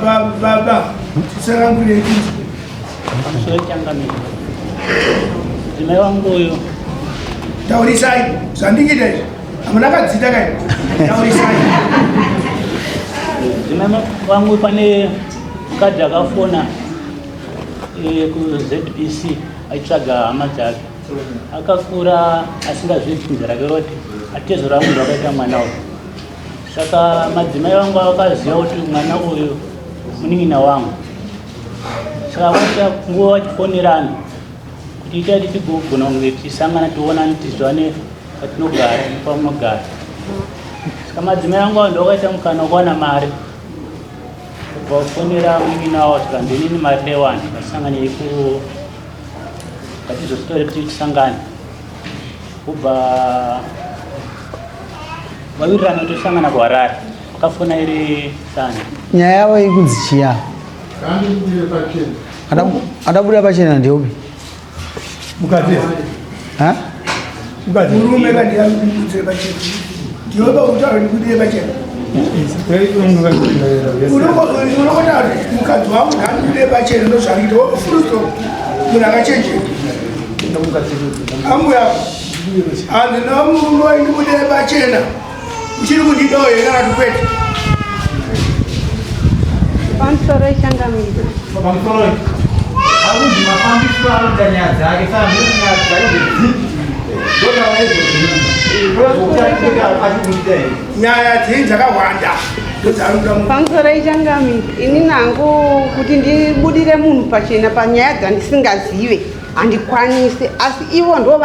baba tisarangure kitu Changamire. Dzimai wangu uyu taurisai zvandingita izvi hamuna kadzita kai taurisai dzimai wangu pane mukadzi akafona kuZBC achitsvaga hama dzake akakura asingazviti bvunzo rake roti atezo rangu rakaita mwana uyu saka madzimai vangu vakaziva kuti mwana uyu munin'ina wangu saka vaita nguva vachifonerana kuti ita titigogona kunge tisangana tionana tizivane patinogara pamunogara saka madzimai vangu avo ndovakaita mukana wekuwana mari kubva kufonera munin'ina wavo saka ndinini mari ndewana vasangane iku patizositore kuti tisangane kubva vawirirana tosangana kuHarare akafona iri sana nyaya yavo ikunzi chiya adabuda pachena ndeupi mukati murume kandi yakudze pachena ndioba kutaura ndikudire pachena unokota kuti mukadzi wangu ndandikudire pachena ndozvakuita furusto munhu akachenjera ambu yako handina murume waindikudire pachena uchiri kundidawo here kana kuti kwete pamusoro ichangamire pamusoro akuti mafambisiro anoita nyaya dzake saka nyaya dzake nyaya dzei dzakawanda pamusoro ichangamire ini nangu kuti ndibudire munhu pachena panyaya dzandisingazive handikwanise asi ivo ndo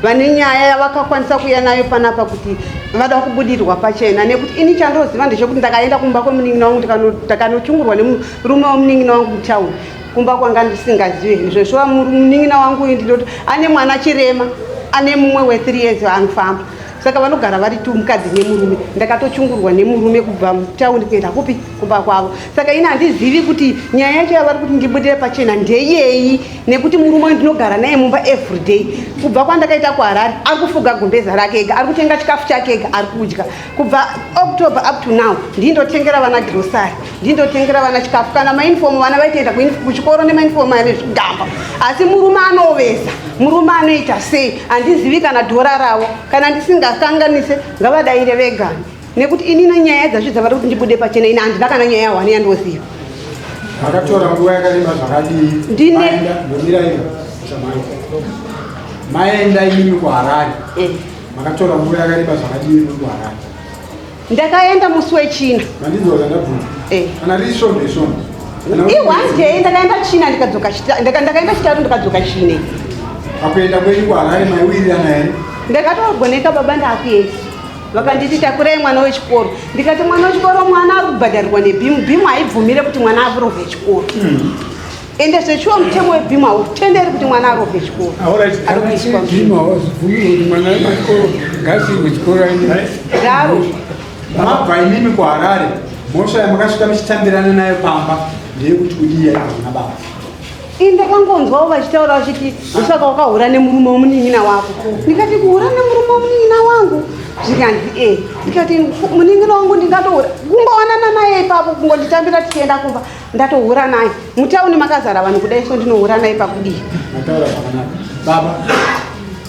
vane nyaya yavakakwanisa kuya nayo panapa kuti vada kubudirwa pachena nekuti ini chandoziva ndechekuti ndakaenda kumba kwemunin'ina wangu ndakanochungurwa nemurume womunin'ina wangu mutauni kumba kwanga ndisingazive zveshuva munin'ina wangu uyu ndinoti ane mwana chirema ane mumwe we3 years anofamba saka vanogara vari tu mukadzi nemurume ndakatochungurwa nemurume kubva mutaundi kuenda kupi kumba kwavo saka ini handizivi kuti nyaya yacho yavari kuti ndibudire pachena ndeyei nekuti murume ndinogara naye mumba everyday kubva kwandakaita kuHarare ari kufuga gumbeza rake ega ari kutenga chikafu chake ega ari kudya kubva October up to now ndindotengera vana grocery ndindotengera vana chikafu kana mainifomu vana vaitoenda kuchikoro nemainifomu ane zvigamba asi murume anoveza murume anoita sei handizivi kana dhora ravo kana ndisingakanganise ngavadaire vegani nekuti inini nyaya dzazvo dzavada kuti ndibude pachena ini handina kana nyaya yawani yandoziva makatora nguva yakareba zvakadii maenda imi kuHarare makatora nguva yakareba zvakadii kuHarare ndakaenda musi wechina mandinzwa ndabvunza kana riri svonde svonde one day ndakaenda china ndakaenda chitatu ndikadzoka chine pakuenda kwenyu kuHarare maiwirirana here ndakatogoneka baba ndakuyesu vakanditi takurai mwana wechikoro ndikati mwana wechikoro mwana ari kubhadharirwa nebhimu haibvumire kuti mwana arovhe chikoro ende zvechiwa mutemo webhimu hautenderi kuti mwana arovhe chikoro daro mabva imimi kuHarare moshaya makasvika muchitambirana nayo pamba ndeyekuti kudiya hazina baba ndakangonzwawo vachitaura vachiti usaka wakahura nemurume womunin'ina wako ndikati kuhura nemurume womunin'ina wangu zvikanzi ndikati munin'ina wangu ndingatohura kungowanana naye ipapo kungonditambira tichienda kumba ndatohura naye mutauni makazara vanhu kudai so ndinohura naye pakudii mataura zvakanaka baba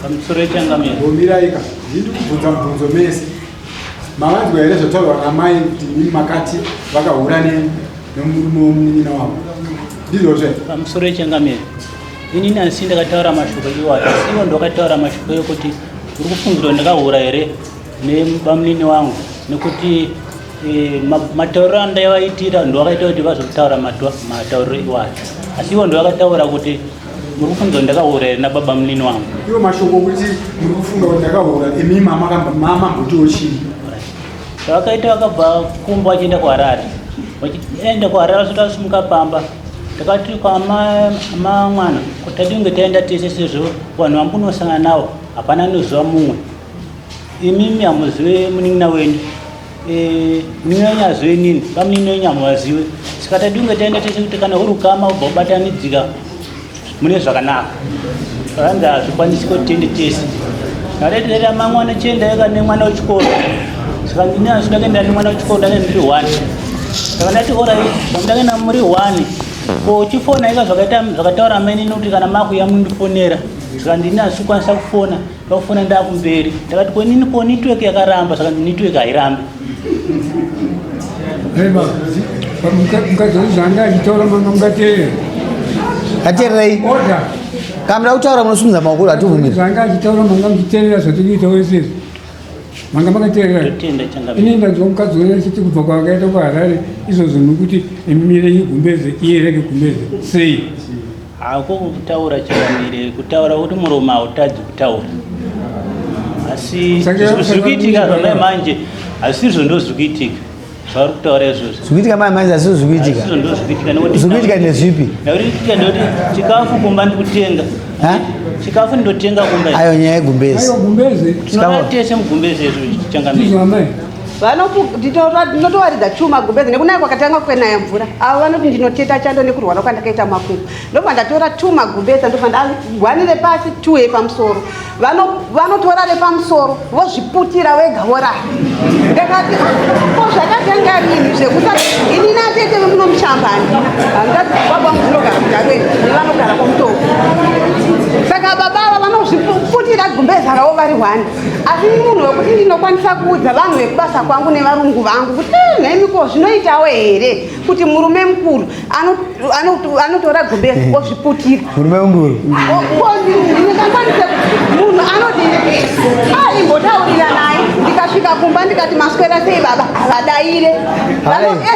pamusoro ichangamire mbomiraika ndiri kubvunza mubvunzo mese mavanzwa here zvotaurwa namai kuti imi makati vakahura nemurume womunin'ina wavo ndizvozve pamusoro ichangamire inini handisi ndakataura mashoko iwayo asi ivo ndokataura mashoko ekuti uri kufungira ndakahura here nebamunini wangu nekuti matauriro andaivaitira ndovakaita kuti vazotaura matauriro iwayo asi ivo ndovakataura kuti muri kufungira ndakahura here nababa munini wangu ivo mashoko okuti muri kufunga kuti ndakahura imi mama mbotiwo chii zvavakaita vakabva kumba vachienda kuHarare vachienda kuHarare vasoti vasimuka pamba takati kwamamwana kuti tatinge taenda tese sezvo vanhu vambunosangana navo hapana noziva mumwe imimi hamuzive munin'ina wenyu munin'ina wenyu hazive nini pamunin'ina wenyu hamuvazive saka tatinge taenda tese kuti kana uri ukama ubva ubatanidzika mune zvakanaka vanzi hazvikwanisi kuti tiende tese naretera mamwana chienda yaka nemwana wechikoro saka ndini hazvida kuenda nemwana wechikoro ndake ndiri 1 saka ndati orai ndakaenda muri 1 ko uchifona ika zvakataura maini kuti kana makuya mundifonera saka ndini asikwanisa kufona ndakufona ndakumberi ndakati kwenini ko network yakaramba saka network hairambi mukadzi zvanga achitaura manga mungateerera Ateererei. oda Kamera kutaura munosimudza maoko atuvumira. zvanga achitaura manga muchiteerera zvatikuita wesezvo manga makateerera ndotenda changa ini ndanzwa mukadzi wese achiti kubva kwakaita kuharare izvozvo nokuti emire igumbeze iyereke gumbeze sei hako kutaura chikamire kutaura kuti muromo hautadzi kutaura asi zviri kuitika zvamai manje hasizvo ndo zviri kuitika zvauri kutaura izvozvo Zvikuitika mai manje asizvo zvikuitika. hasizvo ndo zviri kuitika Zvikuitika nezvipi? nauriitika ndoti chikafu kumba ndikutenga Ha? chikafu ndotenga kumba Ayo nyaya yegumbezi. aiwa gumbeze tinoda tese mugumbeze izvo changamire izvo amai ndinotowaridza chuma gumbezi nekunaya kwakatanga kwenaya mvura avo vanoti ndinoteta chando nekurwara kwandakaita makumbo ndobva ndatora 2 magumbeza ndobva ndagwanire pasi 2 yepamusoro vanotora repamusoro vozviputira vega vorara ndakati ko zvakatanga rini zvekuti ini natete vemunomuchamba handati baba munogara kudarweni nevanogara kwamutoko saka babava vanozviputira gumbeza ravo vari 1 asi munhu wekuti ndinokwanisa kuudza vanhu vekubasa kwangu nevarungu vangu kuti nhemiko zvinoitawo here kuti murume mukuru anotora gumbeza ozviputira Murume mukuru. ndingakwanise munhu anoti imbotaurira naye ndikasvika kumba ndikati maswera sei baba havadaire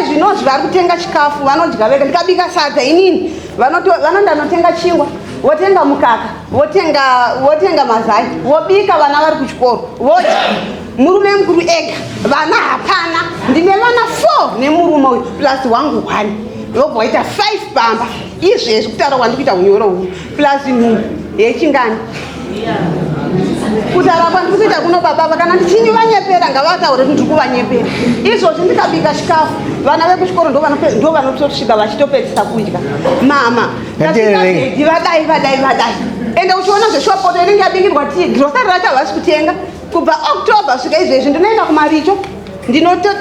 ezvinozvi vari kutenga chikafu vanodya vega ndikabika sadza inini vanondanotenga chingwa wotenga mukaka wotenga mazai wobika vana vari kuchikoro vodya murume mukuru ega vana hapana ndine vana 4 nemurume uyu plus wangu 1 yobva waita 5 pamba izvezvi kutaura kwandi kuita unyoro huu plus nhumbu yechingani kutaura kwandiri kuita kuno baba kana ndichinyi vanyepera ngavataure kuti ndiri kuvanyepera izvozvi ndikabika chikafu vana vekuchikoro ndo vanotosvika vachitopedzisa kudya mama Ngateererei. vadai ende uchiona zveshopoto inenge yabikirwa tii grosari racho havasi kutenga kubva october svika izvezvi ndinoenda kumaricho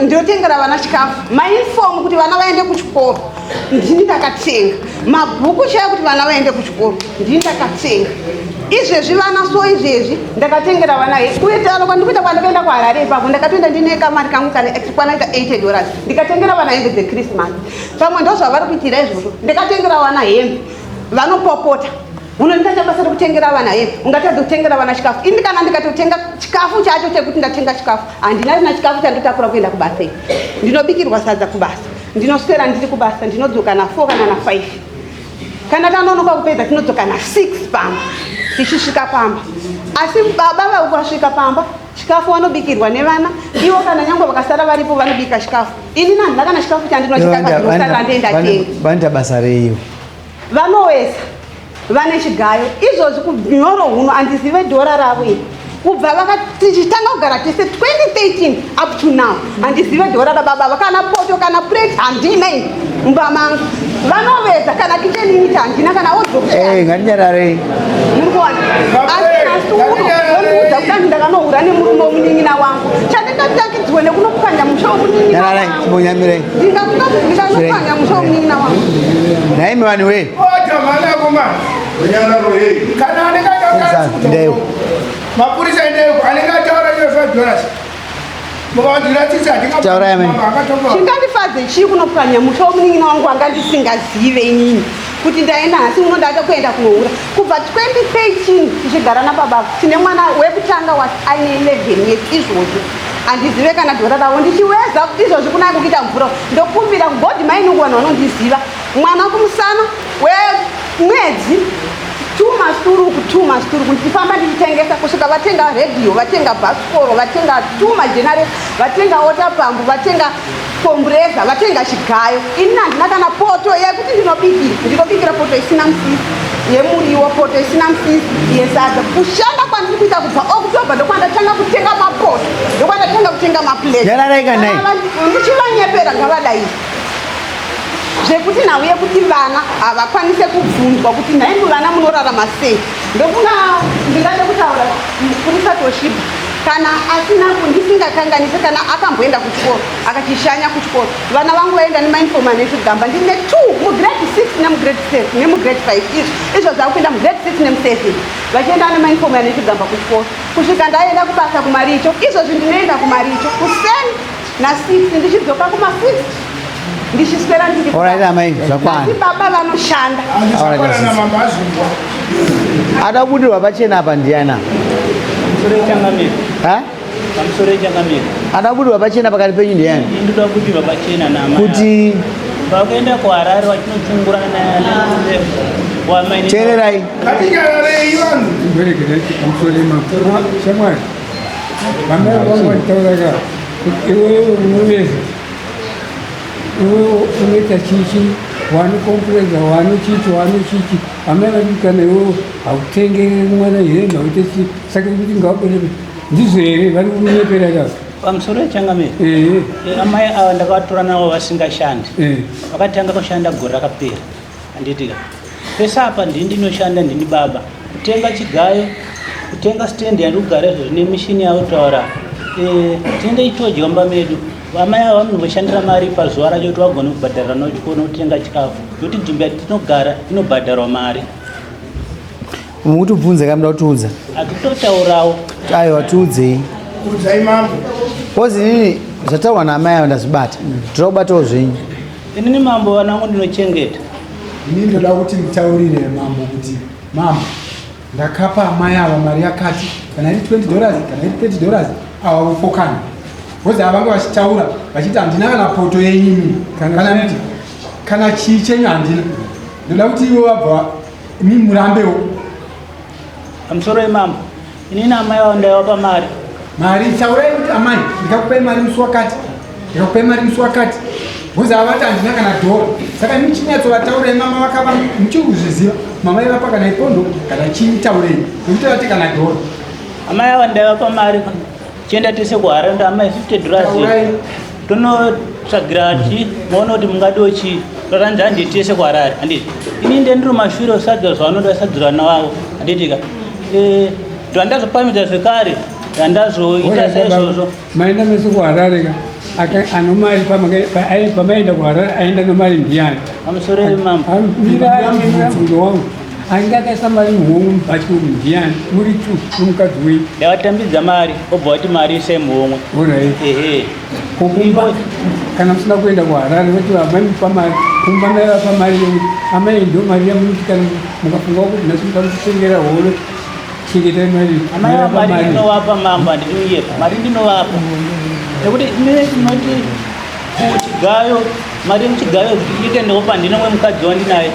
ndinotengera vana chikafu mainfomu kuti vana vaende kuchikoro ndini ndakatenga mabhuku chaya kuti vana vaende kuchikoro ndini ndakatenga izvezvi vana so izvezvi ndakatengera vana kuitano kwandikuita kwandikaenda kuharare ipapo ndakatoenda ndine kamari kangu kwanaita $80 ndikatengera vana hembe dzechristmas pamwe ndo zvavari kuitira izvozvo ndikatengera vana hembe vanopopota unoita basa rekutengera vana hembe ungatadza kutengera vana chikafu ini kana ndikatotenga chikafu chacho chekuti ndatenga chikafu handina chikafu chandotakura kuenda kubasa iyi ndinobikirwa sadza kubasa ndinoswera ndiri kubasa ndinodzoka na4 kana na5 kana tanonoka kupedza tinodzoka na6 pamba tichisvika pamba asi baba vakasvika pamba chikafu vanobikirwa nevana ivo kana nyange vakasara varipo vanobika chikafu ini nandina kana chikafu chandinochikapa ndendatenga Vanoita basa reiyo. vanowesa vane chigayo izvozvi kunyoro huno handizive dhora ravo iri kubva tichitanga kugara tese 2013 up to now handizive dhora rababava kana poto kana plate handina ini mumba mangu vanoveza kana kichenini handina kana Ngatinyararei. muri kuona asi nhasi unoondiudza kuti andi ndakanohura nemurume womunin'ina wangu chandingatakidzwe nekunopwanya musha womunin'ina Nyararai, chimbonyamirei. ndinganopwanya musha womunin'ina wangu Naimi vanhu we. Ota mwana kuma. Kana anekataura Ndeyo. mapurisa ndeyo anekataura $5. Mukawandiratidza Taura yamene. chingandifadze chii kunopwanya musha womunin'ina wangu anga ndisingazive inini kuti ndaenda hasi uno ndada kuenda kunohura kubva 2013 tichigara nababa tine mwana wekutanga aine 11 years izvozvi handizive kana dhora ravo ndichiweza izvozvi kunaa kukuita mvura ndokumbira kugodhi maini kuvanhu vanondiziva mwana kumusana wemwedzi 2 masuruku ndichifamba ndichitengesa kusvika vatenga redhiyo vatenga bhasikoro vatenga 2 majenareta vatenga otapambu vatenga kombureza vatenga chigayo ini handina kana poto yekuti ndinobikira poto isina musisi yemuriwo poto isina musisi yesadza kushanda kwandiri kuita kubva october ndokwandatanga kutenga mapoto ndokwandatanga kutenga maplate Nyararai kanai. ndichivanyepera ngavadaii zvekuti nhau yekuti vana havakwanise kubvunzwa kuti nhaimi vana munorarama sei ndokuna ndingade kutaura mupurisa toshiba kana asina ndisingakanganise kana akamboenda kuchikoro akachishanya kuchikoro vana vangu vaenda nemainfoma nechigamba ndine 2 mugrade 6 nemugrade 7 nemugrade 5 izvo zvakuenda mugrade 6 nemu7 vachienda nemainfoma nechigamba kuchikoro kusvika ndaenda kubasa kumaricho izvozvi ndinoenda kumaricho ku7 na6 ndichidzoka kuma6 ndichiswera ndiriasi baba vanoshanda adabudirwa pachena apa ndiana adabudirwa pachena pakati penyu ndiani ndinobudirwa pachena kuti vakaenda kuharare vachinochungurana wamaini teererai ngatinyararei vanhu shamwari vamai vangu vatauraga kuti iwewe unoveza iwewe unoita chichi wanokompuredza wanochichi amai vati kana iwewe hautengere mwana hembe hautesi saka kuti ngaubereke ndizvo here vari kunyepera kavo pamusoro wechangamiri amai ava ndakavatora navo vasingashandi vakatanga kushanda gore rakapera handitika pese apa ndini ndinoshanda ndini baba kutenga chigayo kutenga stendi yandi kugara izvo zvine mishini yautaura tiende ichodya mba medu amai ava vanongoshandira mari pazuva racho kuti vagone kubhadharira nochikona kutenga chikafu nokuti nzvimbo yatinogara inobhadharwa mari mukutibvunza kamda kutiudza hatitotaurawo aiwa tiudzei udzai mambo kozi inini zvataurwa naamai avo ndazvibata toda kubatawo zvenyu inini mambo vanangu ndinochengeta ini ndoda kuti nditaurire mambo kuti mambo ndakapa amai ava mari yakati kana iri $20 kana iri $30 ava vofokana kozi havanga vachitaura vachiti handina kana poto yenyimi kana chii chenyu handina ndoda kuti ivo vabva imi murambewo pamusoro wemambo inini amai avo ndaivapa mari taurai kuti amai ndikakupai mari musi wakati kozi havati handina kana dhora saka imi chinyatsovataurai mama vakava muchiri kuzviziva mama ivapa kana ipondo kana chii taurei nekuti vati kana dhora amai ava ndaivapa mari chienda tese kuharare ndamai $50 tonotsvagira chi maona kuti mungadiwo chii totanzi handiti tese kuharare handiti ini ndendiri mashure osadza zvavanoda sadzirana wavo handitika ndandazopamidza zvekare ndandazoita saizvozvo maenda mese kuharare anomari pamaenda kuharare aenda nomari ndiani pamusoro wemambo mubvunzo wangu ainge akaisa mari muhomwe mubhaturu ndiani muri tu nomukadzi wenyu ndavatambidza mari obva vati mari isai muhomwe ehe kokumba kana musina kuenda kuharare vati vamaipa mari kumba maivapa mari yekuti amai ndo mari yamuti kana mukafunga kuti nhasi muda kutengera holo chengetai mari amai mari ndinovapa mambo handinoyepa mari ndinovapa nekuti imene tinoti chigayo mari yemuchigayo ite ndokupa ndine mumwe mukadzi wandinaye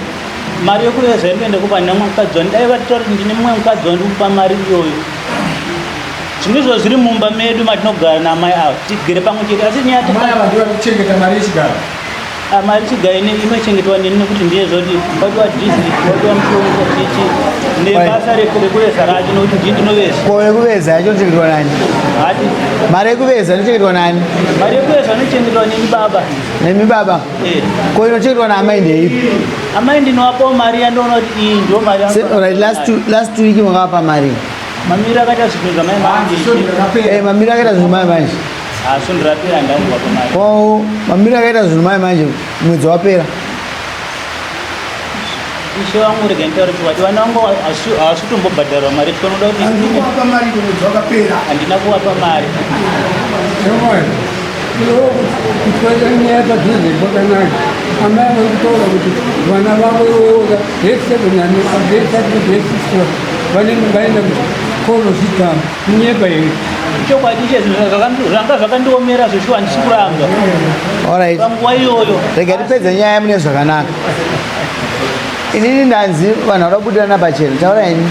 mari yekuveza inoende kupa ndine mumwe mukadzi wandi dai vatitora kuti ndine mumwe mukadzi wandi kupa mari iyoyo zvimwe izvo zviri mumba medu matinogara naamai avo tigere pamwe chete asi nyaya kuchengeta mari yechigaro mari chigayo inochengetwa neni nekuti ndiye zoti wadiwa dhizi wadiwa mushonga chichi nebasa rekuveza racho nokuti ndii ndinoveza ko yekuveza yacho inochengetwa nani hati mari yekuveza inochengetwa nani mari yekuveza inochengetwa neni baba nemi baba ko inochengetwa naamai ndeipi amai ndinovapawo mari yandoona kuti iyi ndo mari last week makavapa mari mamiro akaita zvinhu zvamai manje mamiro akaita zvinhu mai manje asondirapira ndamuvapa mari ko mamiro akaita zvinhu mai manje mwedzi wapera ishe wangu rega nditaura kuti wati vana vangu havasi kutombobhadharwa mari tikonoda kuti andikuwapa mari kumwedzi wakapera handina kuvapa mari shamwari kutwaita nyaya padhuze kwakanaka amai vakutaura kuti vana vavo ivoga grade7 vanenge vaenda kukolozitama munyepa here chokwadi che zvinhu zvanga zvakandiomera zveshuwa handisi kuramba alright panguva iyoyo rega tipedze nyaya mune zvakanaka inini ndanzi vanhu vada kubudirana pachena taura ini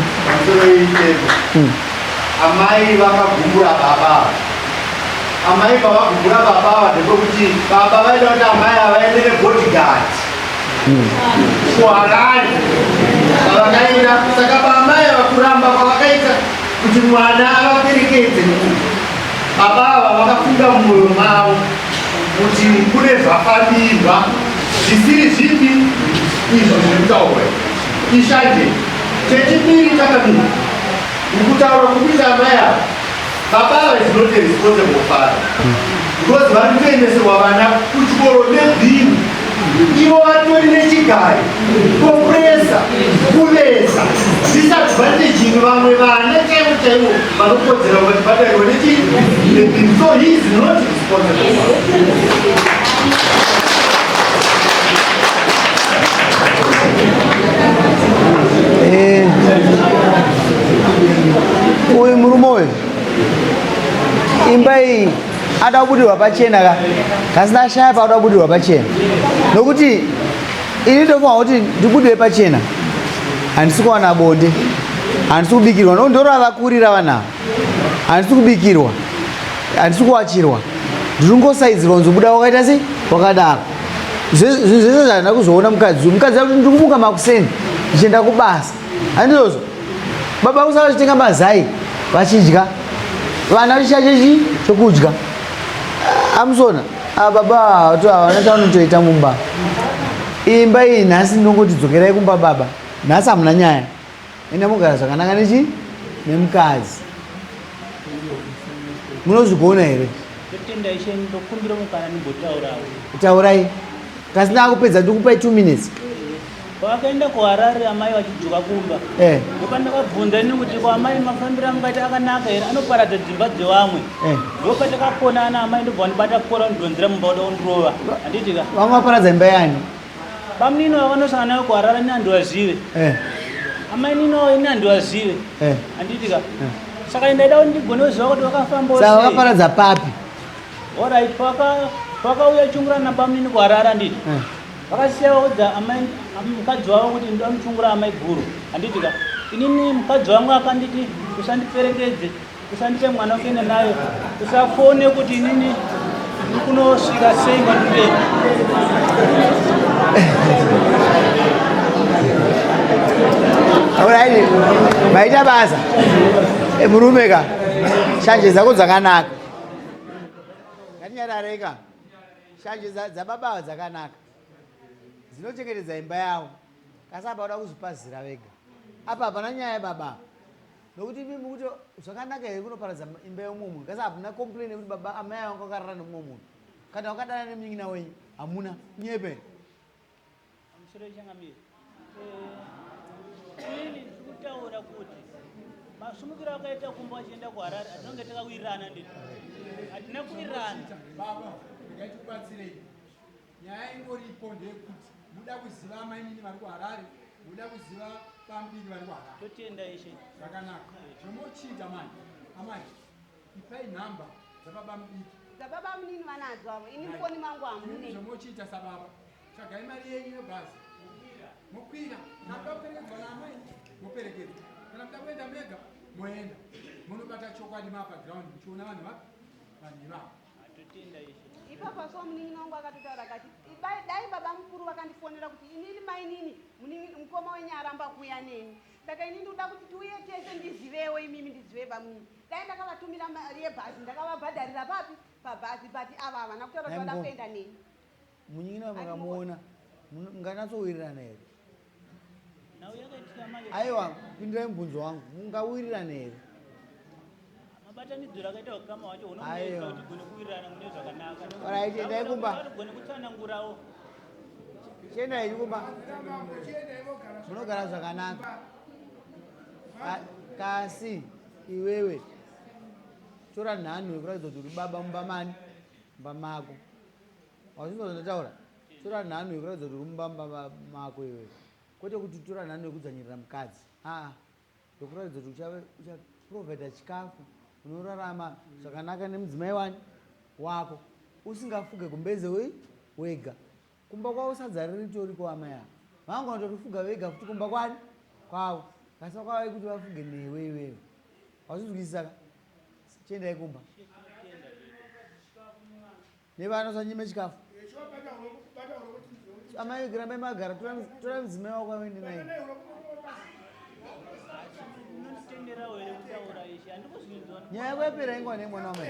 amai vakagumbura baba amai pavagumbura baba ndepekuti baba vaida kuti amai avaendere bodyguard kuharare vavakaenda saka paamai vakuramba kwavakaita kuti mwana avaperekedze baba ava vakafunga mumwoyo mavo kuti kune zvafambirwa zvisiri zvipi izvo zvirikutaurwa ishanje chechipiri chakamira nikutaura kupisa amai ava Baba is not a responsible father. Because one famous woman, which will let him. You are doing a guy. Compressor, Pulesa. Disadvantage in one way, let's tell you, but so he is not responsible. Uyu murume uyu imba iyi ada kubudirwa pachena ka kasina ashaya pauda kubudirwa pachena nokuti ini tofanira kuti ndibudire pachena handisi kuwana bonde handisi kubikirwa nokuti ndoro avakurira vanava handisi kubikirwa handisi kuwachirwa ndiringosaidzirwa nzobuda wakaita sei wakadaro zvese zvandina kuzoona mukadzi akuti ndikumuka makuseni ndichienda kubasa handizozvo baba kusava vachitenga mazai vachidya vana vachichachechi chokudya amusona baba havana chaunotoita mumba imba iyi nhasi ndinongoti dzokerai kumba baba nhasi hamuna nyaya enda mugara zvakanaka nechi nemukadzi munozvigona here taurai kasi ndakupedza ndikupai 2 minutes wakaenda kuharare amai vachidzoka kumba ndopandakabvunza ini kuti kwamai mafambiro amukati akanaka here anoparadza dzimba dzevamwe ndopatakakona amai ndobva ndibata kukora ndonzera mumba uda kundirova handitika vamwe vaparadza imba yani pamunino vakanosangana nayo kuharara ini handivazive amai nino ini handivazive handitika saka ndaida kuti ndigone kuziva kuti vakafamba saka vakaparadza papi orit pakauya chungura napamunini kuharara handiti vakasiya vaudza mukadzi wavo kuti ndomuchungura amai guru handitika inini mukadzi wangu akanditi usandiperekedze usandipe mwana kuenda nayo usafone kuti inini ndikunosvika sei kwandibeka alright maita basa murume ka shanje dzako dzakanaka ngatinyarareka shanje dzababa dzakanaka dzinochengetedza imba yavo kasi apa uda kuzvipazira vega apa hapana nyaya yababa nokuti mimi kuti zvakanaka here kunoparadza imba yomumwe munhu kasi hapana complain yekuti baba amai vangu vakarara nemumwe munhu kana wakadana nemunyina wenyu hamuna nyepe musoro ichangamiri ini ndikutaura kuti masumukiro akaita kumba vachienda kuharare hatinonge takawirirana nditi hatina kuwirirana baba ndingatibatsirei nyaya ingoripo ndeyekuti muda kuziva amainini vari kuharare muda kuziva pambiri vari kuharare totenda ishe zvakanaka zvomochiita mani amai ipai nhamba dzababa mudiki dzababa munini vanadzo avo ini foni mangu hamune zvomochiita sababa tsvagai mari yenyu yebhazi mokwira nakaperekedzwa naamai moperekedzwa kana muda kuenda mega moenda munobata chokwadi mapa ground muchiona vanhu vapi vanhu ivavo totenda ishe ipapa so munini wangu akatotaura kati dai baba mukuru vakandifonera kuti inini mainini mukoma wenyu aramba kuuya neni saka ini ndikuda kuti tiuye tese ndizivewo imimi ndizive pamunini dai ndakavatumira mari yebhazi ndakavabhadharira papi pabhazi but ava havana kutaura kuti vada kuenda neni munyina makamuona munganatsowirirana here nhau yakaitika mai aiwa pindirai mubvunzo wangu mungawirirana here mabatanidziro akaita kukama wacho unomuita kuti gone kuwirirana mune zvakanaka alright endai kumba gone kutsanangurawo chiendai kumba munogara zvakanaka kasi iwewe tora nhanu yekuratidza kuti uri baba mumba mani mumba mako wazvinzondataura tora nhanu yekuratidza kuti uri mumba mako iwewe kwete kuti tora nhanu yekudzanyirira mukadzi yekuratidza kuti uchaprovaida chikafu unorarama zvakanaka nemudzimai wani wako usingafuge kumbeze wega kumba kwavo sadza riri toriko amai avo vanganotorifuga vega futi kumba kwani kwavo kasi vakwavai kuti vafuge newe iwewe wazvizwisisa chiendai kumba nevana sanyime chikafu amai girambai magara tora mudzimai wako aende naye nyaya yako yapera ingwa nemwana wamai